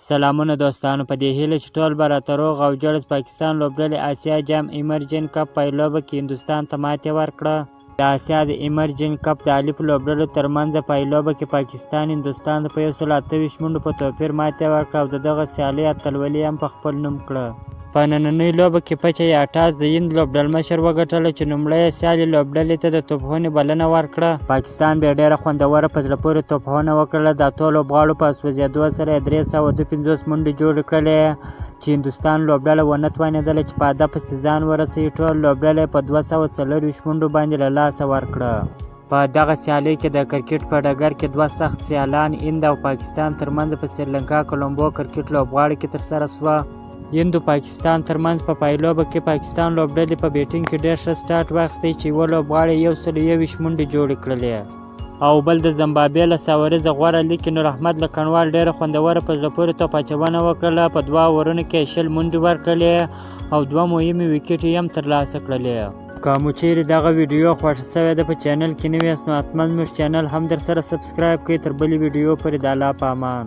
سلامونه دوستانو، په دې هیله چې ټول به راته روغ او جوړ. پاکستان لوبډلی آسیا جام ایمرجن کپ پایلوبه کې هندوستان ته ماتې ورکړه. د آسیا د ایمرجن کپ د الف لوبډلو ترمنځ پایلوبه کې پاکستان هندوستان په 128 منډو په توپیر ماتې ورکړه او دغه سیالۍ اتلولي هم په خپل نوم کړه. په نننۍ لوبه کې پچه یا ټاس د هند لوبډلمشر وګټله چې لومړی سیالي لوبډلې ته د توپخونې بلنه ورکړه. پاکستان بیا ډېره خوندوره په زړه پورې توپخونه وکړله. د اتو لوبغاړو په سوځېدو سره 352 منډې جوړې کړلې چې هندوستان لوبډله ونه توانېدله چې په هدف پسې ځان ورسوي. ټول لوبډله په 240 منډو باندې له لاسه ورکړه. په دغه سیالۍ کې د کرکټ په ډګر کې دوه سخت سیالان هند او پاکستان ترمنځ په سریلانکا کولمبو کرکټ لوبغاړي کې ترسره شوه. هند او پاکستان ترمنځ په پایلوبه کې پاکستان لوبډلې په بیټینګ کې ډېر ښه سټارټ واخیستی چې یوه لوبغاړي 121 منډې جوړې کړلې او بل د زمبابوې له ساوریزه غوره لیکي نور احمد لکنوال ډېره خوندوره په زړه پورې توپ اچونه وکړله. په 2 اورونو کې 20 منډې ورکړلې او 2 مهمې ویکټې هم ترلاسه کړلې. که مو چیرې دغه ویډیو خوښه شوې ده په چینل کې نوي یاست نو حتما زموږ چینل هم در سره سبسکرایب کړئ. تر بلې ویډیو پورې د الله په امان.